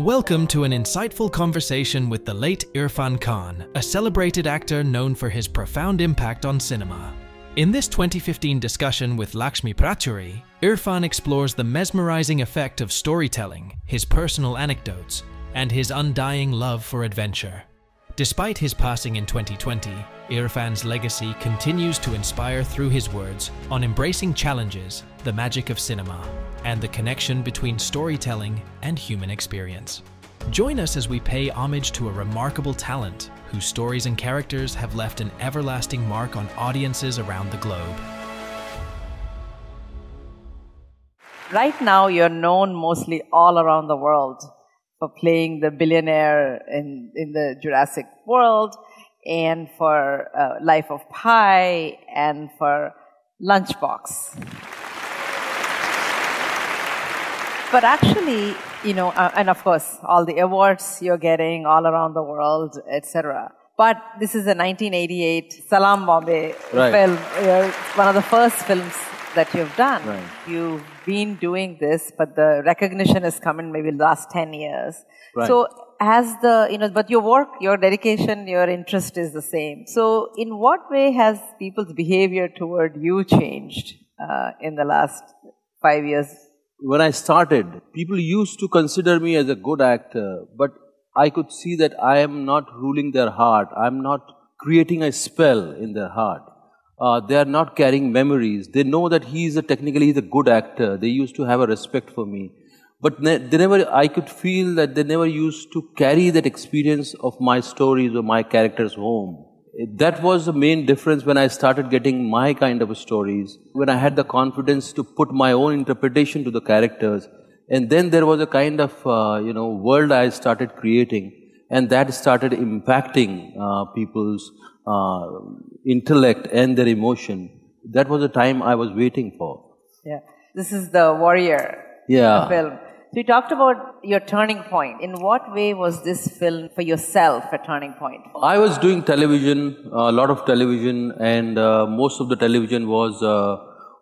Welcome to an insightful conversation with the late Irrfan Khan, a celebrated actor known for his profound impact on cinema. In this 2015 discussion with Lakshmi Pratury, Irrfan explores the mesmerizing effect of storytelling, his personal anecdotes, and his undying love for adventure. Despite his passing in 2020, Irrfan's legacy continues to inspire through his words on embracing challenges, the magic of cinema, and the connection between storytelling and human experience. Join us as we pay homage to a remarkable talent whose stories and characters have left an everlasting mark on audiences around the globe. Right now, you're known mostly all around the world for playing the billionaire in the Jurassic World, and for Life of Pi, and for Lunchbox. But actually, and of course, all the awards you're getting all around the world, etc. But this is a 1988 Salaam Bombay film. It's one of the first films that you've done. Right. You've been doing this, but the recognition has come in maybe the last 10 years. Right. So as but your work, your dedication, your interest is the same. So in what way has people's behavior toward you changed in the last 5 years? When I started, people used to consider me as a good actor, but I could see that I am not ruling their heart. I am not creating a spell in their heart. They are not carrying memories. They know that he's a good actor. They used to have a respect for me. But I could feel that they never used to carry that experience of my stories or my characters home. That was the main difference when I started getting my kind of stories, when I had the confidence to put my own interpretation to the characters. And then there was a kind of, world I started creating, and that started impacting people's intellect and their emotion. That was the time I was waiting for. Yeah. This is the Warrior film. So you talked about your turning point. In what way was this film for yourself a turning point? I was doing television, a lot of television, and most of the television was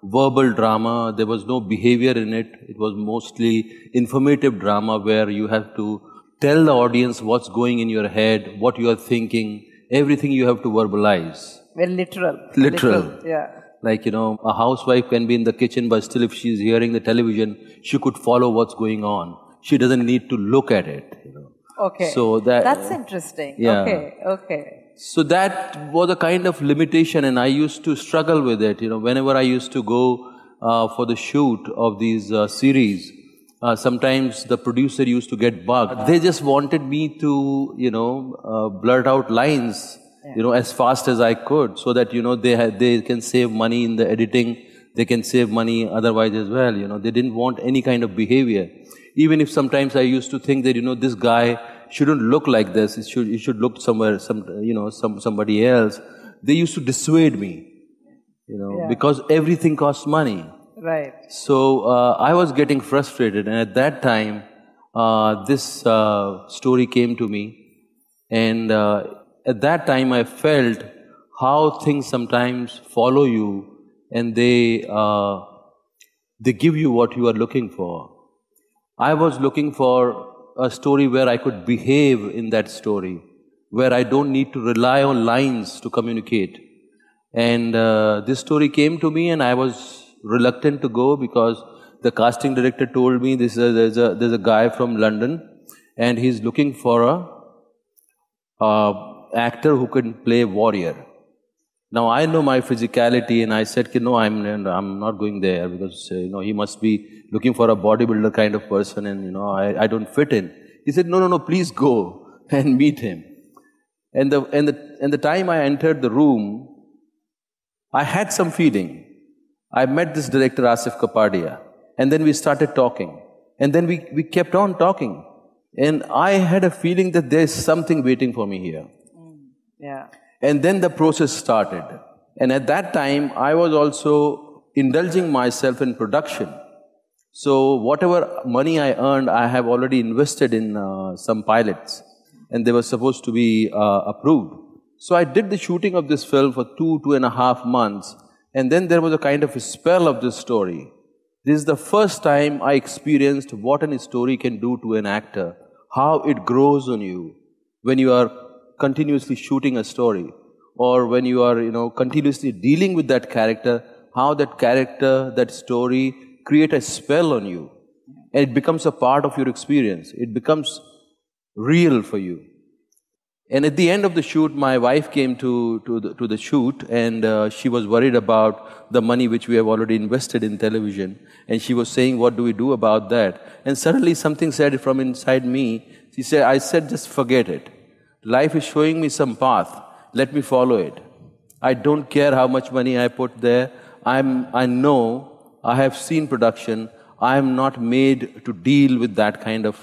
verbal drama. There was no behavior in it. It was mostly informative drama where you have to tell the audience what's going in your head, what you are thinking, everything you have to verbalize. Very literal. Literal. Yeah. Like, a housewife can be in the kitchen, but still if she's hearing the television, she could follow what's going on. She doesn't need to look at it, Okay. So that's interesting. Yeah. Okay. So that was a kind of limitation, and I used to struggle with it. Whenever I used to go for the shoot of these series, sometimes the producer used to get bugged. They just wanted me to, blurt out lines, as fast as I could, so that, they can save money in the editing, they can save money otherwise as well, They didn't want any kind of behavior. Even if sometimes I used to think that, this guy shouldn't look like this, it should look somewhere, somebody else. They used to dissuade me, because everything costs money. Right. So I was getting frustrated, and at that time, this story came to me, and at that time I felt how things sometimes follow you, and they give you what you are looking for. I was looking for a story where I could behave in that story, where I don't need to rely on lines to communicate. And this story came to me, and I was reluctant to go because the casting director told me there's a guy from London, and he's looking for a actor who can play warrior. Now I know my physicality, and I said, no, I'm not going there because he must be looking for a bodybuilder kind of person, and I don't fit in. He said, no, please go and meet him. And the time I entered the room, I had some feeling. I met this director, Asif Kapadia, and then we started talking, and then we kept on talking, and I had a feeling that there's something waiting for me here. Yeah. And then the process started. And at that time, I was also indulging myself in production. So whatever money I earned, I have already invested in some pilots. And they were supposed to be approved. So I did the shooting of this film for 2.5 months. And then there was a kind of a spell of this story. This is the first time I experienced what a story can do to an actor, how it grows on you when you are continuously shooting a story, or when you are, continuously dealing with that character, how that character, that story create a spell on you. And it becomes a part of your experience. It becomes real for you. And at the end of the shoot, my wife came to the shoot, and she was worried about the money which we have already invested in television. And she was saying, what do we do about that? And suddenly something said from inside me. I said, just forget it. Life is showing me some path. Let me follow it. I don't care how much money I put there. I know, I have seen production. I am not made to deal with that kind of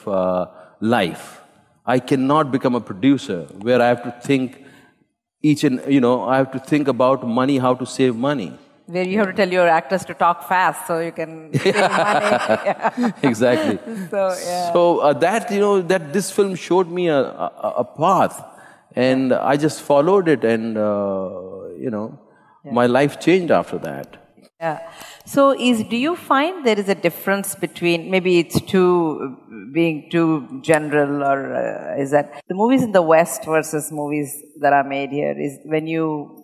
life. I cannot become a producer where I have to think I have to think about money, how to save money. Where you have to tell your actors to talk fast so you can save money. Exactly. So that this film showed me a path, and I just followed it, and my life changed after that. Yeah. So do you find there is a difference between, maybe it's being too general, or is that the movies in the West versus movies that are made here, is when you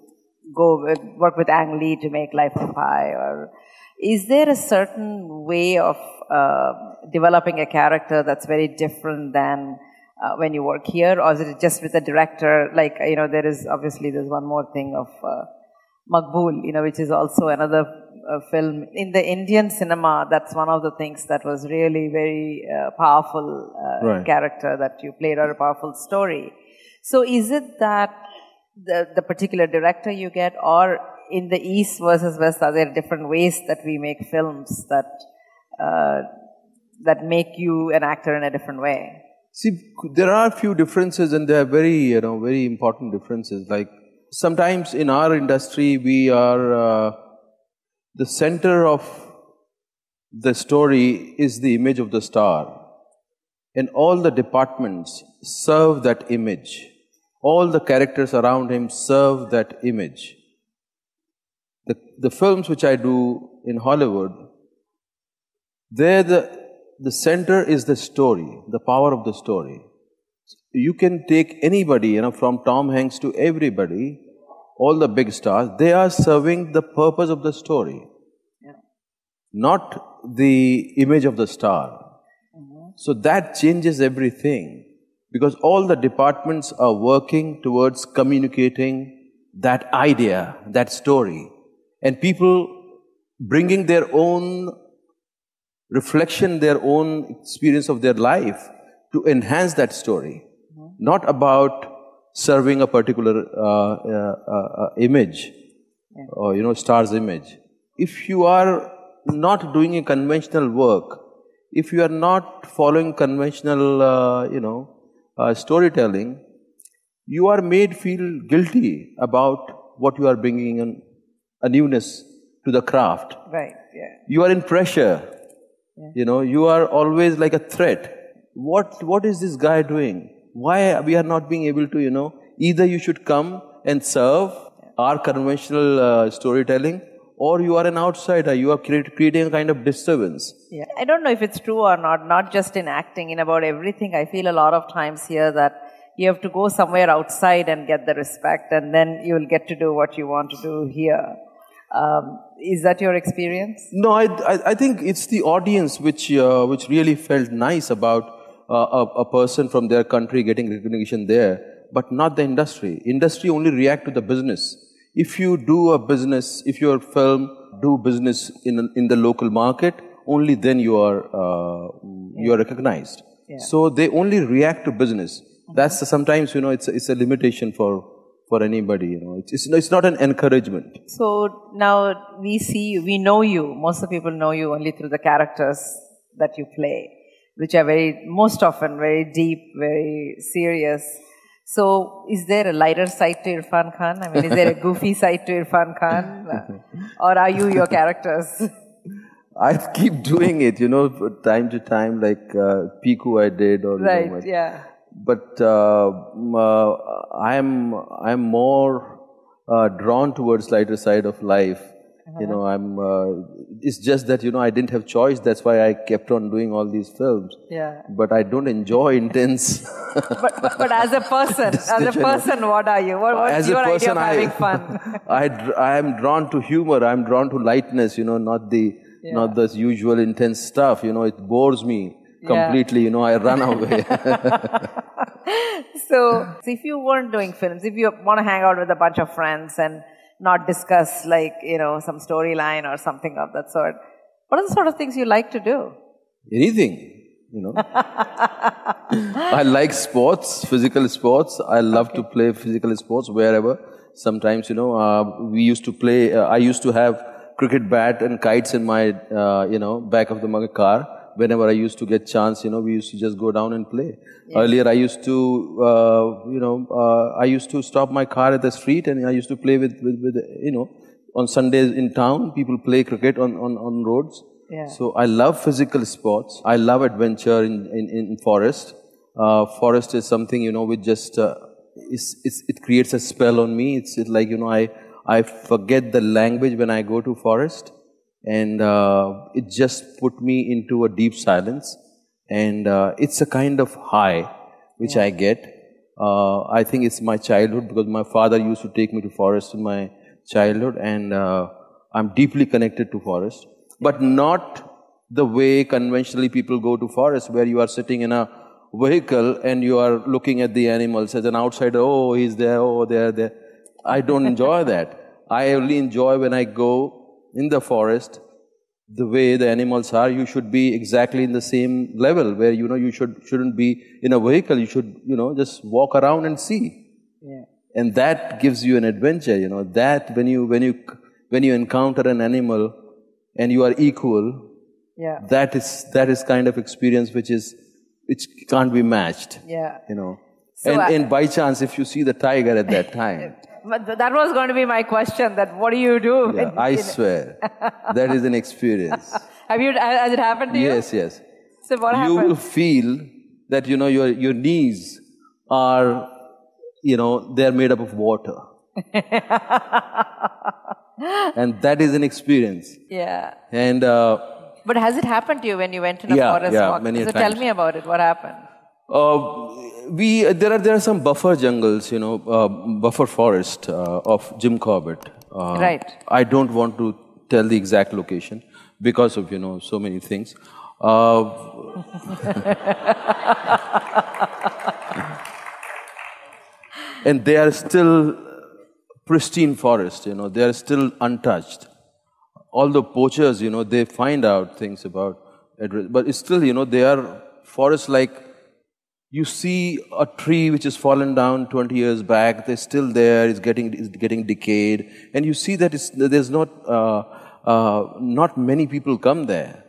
work with Ang Lee to make Life of Pi, or is there a certain way of developing a character that's very different than when you work here, or is it just with the director? Like, there's one more thing of Maqbool, which is also another film. In the Indian cinema, that's one of the things that was really very powerful character that you played, or a powerful story. So is it that the particular director you get, or in the East versus West, are there different ways that we make films that make you an actor in a different way? See, there are a few differences, and they are very, very important differences. Like, sometimes in our industry, we are the center of the story is the image of the star, and all the departments serve that image. All the characters around him serve that image. The films which I do in Hollywood, there the center is the story, the power of the story. You can take anybody, from Tom Hanks to everybody, all the big stars, they are serving the purpose of the story, not the image of the star. So that changes everything, because all the departments are working towards communicating that idea, that story, and people bringing their own reflection, their own experience of their life to enhance that story, not about serving a particular image, or star's image. If you are not doing a conventional work, if you are not following conventional, storytelling, you are made feel guilty about what you are bringing in a newness to the craft. Right. Yeah. You are in pressure. Yeah. You are always like a threat. What is this guy doing? Why we are not being able to, either you should come and serve our conventional storytelling, or you are an outsider. You are creating a kind of disturbance. Yeah, I don't know if it's true or not just in acting, in about everything. I feel a lot of times here that you have to go somewhere outside and get the respect, and then you will get to do what you want to do here. Is that your experience? No, I think it's the audience which really felt nice about a person from their country getting recognition there, but not the industry. Industry only react to the business. If you do a business, if your film do business in the local market, only then you are recognized. Yeah. So they only react to business. That's sometimes it's a limitation for anybody. It's not an encouragement. So now we know you. Most of the people know you only through the characters that you play, which are most often very deep, very serious. So, is there a lighter side to Irrfan Khan? I mean, is there a goofy side to Irrfan Khan? Or are you your characters? I keep doing it, time to time, like Piku I did. Or, right, yeah. But I'm more drawn towards lighter side of life. You know, it's just that, you know, I didn't have choice. That's why I kept on doing all these films. Yeah. But I don't enjoy intense. but as a person, what are you? What's your idea of having fun? I am drawn to humor. I'm drawn to lightness, you know, not the usual intense stuff. You know, it bores me completely. You know, I run away. So if you weren't doing films, if you want to hang out with a bunch of friends and not discuss, like, you know, some storyline or something of that sort, what are the sort of things you like to do? Anything, you know. I like sports, physical sports. I love to play physical sports wherever. Sometimes, you know, we used to play, I used to have cricket bat and kites in my, you know, back of the car. Whenever I used to get chance, you know, we used to just go down and play. Yeah. Earlier, I used to, you know, I used to stop my car at the street and I used to play with you know, on Sundays in town, people play cricket on roads. Yeah. So I love physical sports. I love adventure in forest. Forest is something, you know, which just, it creates a spell on me. It's like, you know, I forget the language when I go to forest. And it just put me into a deep silence. And it's a kind of high which I get. I think it's my childhood because my father used to take me to forest in my childhood. And I'm deeply connected to forest. But not the way conventionally people go to forest, where you are sitting in a vehicle and you are looking at the animals as an outsider. Oh, he's there, oh, there. I don't enjoy that. I only enjoy when I go in the forest, the way the animals are. You should be exactly in the same level, where, you know, you shouldn't be in a vehicle. You should, you know, just walk around and see. Yeah. And that gives you an adventure, you know. That when you encounter an animal and you are equal, that is kind of experience which can't be matched. Yeah. You know. So and by chance, if you see the tiger at that time. But that was going to be my question, that what do you do? Yeah, I swear, that is an experience. Has it happened to you? Yes. So what happened? You will feel that, you know, your knees are, you know, they are made up of water. And that is an experience. Yeah. And but has it happened to you when you went in a forest walk? Many so times. Tell me about it. What happened? There are some buffer jungles, you know, buffer forest of Jim Corbett. Right. I don't want to tell the exact location because of, you know, so many things. And they are still pristine forest, you know, they are still untouched. Although poachers, you know, they find out things about it, but it's still, you know, they are forests like, you see a tree which has fallen down 20 years back, they're still there, it's getting decayed, and you see that there's not many people come there.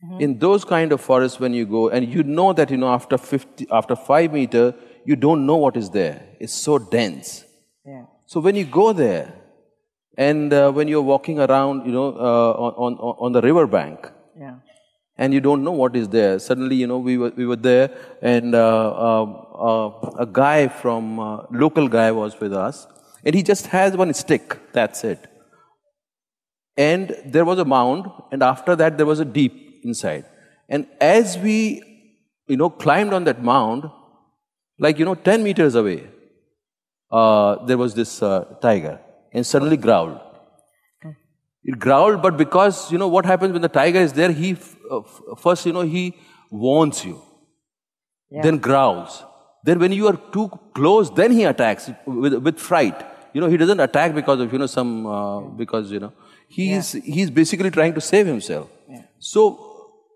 Mm-hmm. In those kind of forests, when you go, and you know that, you know, after 5 meters, you don't know what is there. It's so dense. Yeah. So when you go there, and when you're walking around, you know, on the river bank, and you don't know what is there. Suddenly, you know, we were there, and a guy from local guy was with us, and he just has one stick. That's it. And there was a mound, and after that there was a deep inside. And as we, you know, climbed on that mound, like, you know, 10 meters away, there was this tiger, and suddenly growled. It growled, but because, you know, what happens when the tiger is there, he first, you know, he warns you, then growls. Then when you are too close, then he attacks with fright. You know, he doesn't attack because of, you know, because, you know, he's basically trying to save himself. Yeah. So,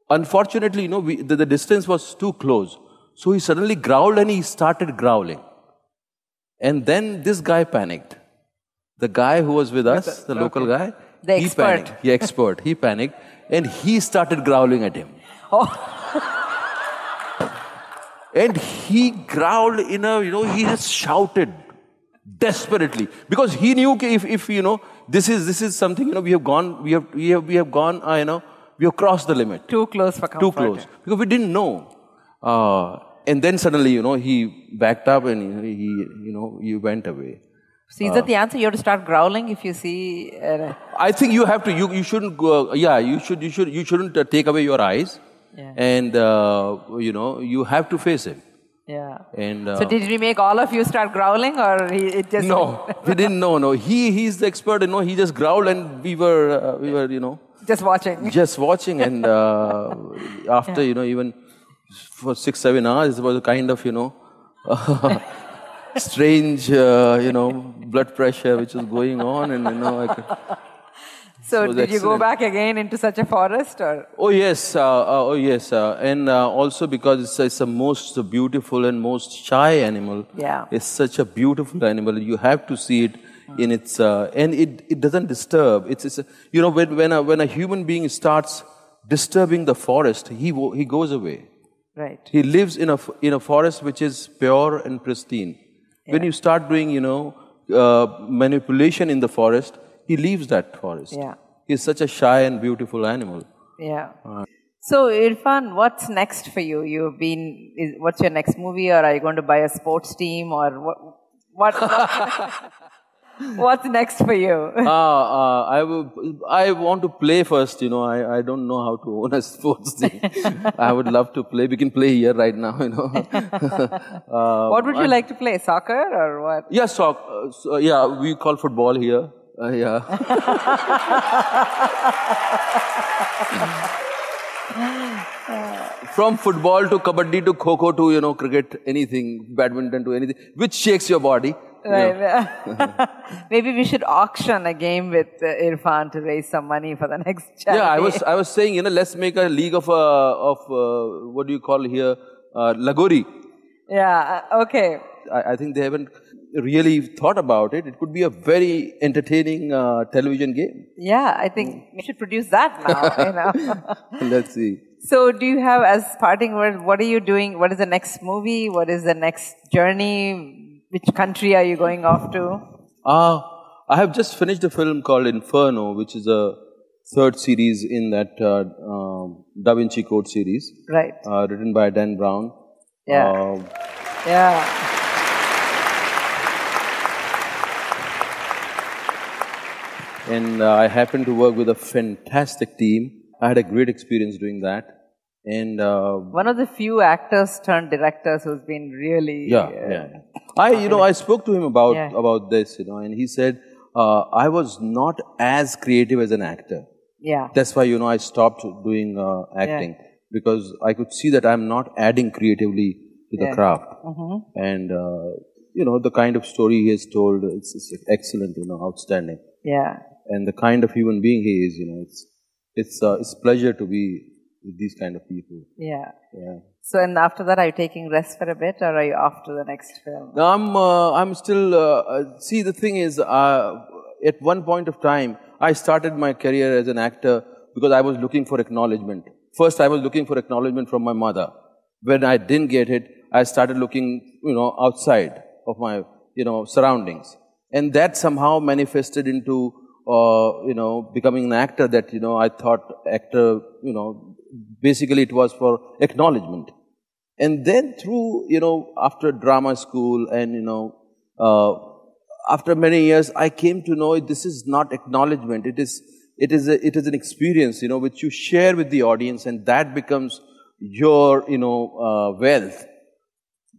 unfortunately, you know, the distance was too close. So he suddenly growled and he started growling. And then this guy panicked. The guy who was with us, the local guy, the expert. Panicked. Yeah, expert. He panicked and he started growling at him. Oh. And he growled in a, you know, he just shouted desperately because he knew if you know, this is something, you know, we have gone, you know, we have crossed the limit. Too close for comfort. Too close. Because we didn't know. And then suddenly, you know, he backed up and he went away. So is that the answer? You have to start growling if you see. I think you have to. You shouldn't go. Yeah, you shouldn't take away your eyes, and you have to face him. Yeah. And so did we make all of you start growling, or it just? No, we didn't. No. He's the expert. He just growled, and we were just watching. Just watching, and after even for 6-7 hours, it was a kind of strange blood pressure which was going on, and So did you go back again into such a forest, or? Oh yes, and also because it's a most beautiful and most shy animal. Yeah. It's such a beautiful animal. You have to see it in its and it doesn't disturb. It's when a human being starts disturbing the forest, he goes away. Right. He lives in a forest which is pure and pristine. Yeah. When you start doing manipulation in the forest, he leaves that forest. Yeah. He's such a shy and beautiful animal. Yeah. So Irrfan, what's next for you? What's your next movie, or are you going to buy a sports team, or what what's next for you? I want to play first. I don't know how to own a sports team. I would love to play. We can play here right now. What would you like to play? Soccer or what? Yeah, soccer. We call football here. Yeah. From football to kabaddi to kho-kho to cricket, anything, badminton to anything, which shakes your body. Right. Maybe we should auction a game with Irrfan to raise some money for the next charity. Yeah, I was saying, let's make a league of what do you call here, Lagori. Yeah. Okay. I think they haven't really thought about it. It could be a very entertaining television game. Yeah, I think we should produce that now. Let's see. So do you have, as parting words, what are you doing? What is the next movie? What is the next journey? Which country are you going off to? I have just finished a film called Inferno, which is a third series in that Da Vinci Code series. Right. Written by Dan Brown. Yeah. Yeah. And I happened to work with a fantastic team. I had a great experience doing that. And one of the few actors turned directors who's been really... I spoke to him about this, and he said, I was not as creative as an actor. Yeah. That's why, I stopped doing acting. Because I could see that I'm not adding creatively to the craft. Mm-hmm. And, the kind of story he has told, it's excellent, outstanding. Yeah. And the kind of human being he is, it's a pleasure to be with these kind of people. Yeah. Yeah. So, and after that, are you taking rest for a bit, or are you off to the next film? No, I'm still. See, the thing is, at one point of time, I started my career as an actor because I was looking for acknowledgement. First, I was looking for acknowledgement from my mother. When I didn't get it, I started looking, outside of my, surroundings. And that somehow manifested into, becoming an actor that, I thought actor, basically it was for acknowledgement. And then through, after drama school and, after many years, I came to know this is not acknowledgement. It is an experience, which you share with the audience, and that becomes your, wealth.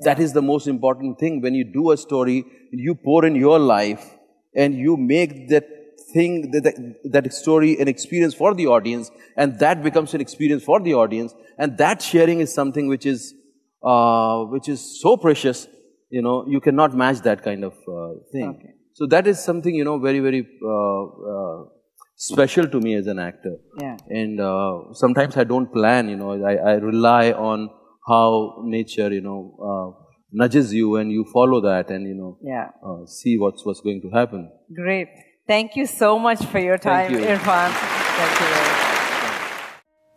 That is the most important thing. When you do a story, you pour in your life and you make that thing, that story an experience for the audience, and that becomes an experience for the audience. And that sharing is something which is so precious, you cannot match that kind of thing. Okay. So that is something, very, very special to me as an actor. Yeah. And sometimes I don't plan, I rely on how nature, nudges you, and you follow that, and see what's going to happen. Great. Thank you so much for your time, Irrfan. Thank you very much.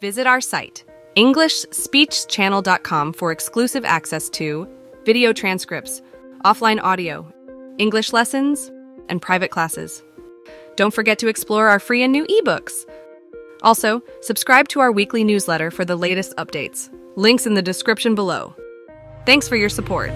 Visit our site, EnglishSpeechChannel.com, for exclusive access to video transcripts, offline audio, English lessons, and private classes. Don't forget to explore our free and new ebooks. Also, subscribe to our weekly newsletter for the latest updates. Links in the description below. Thanks for your support.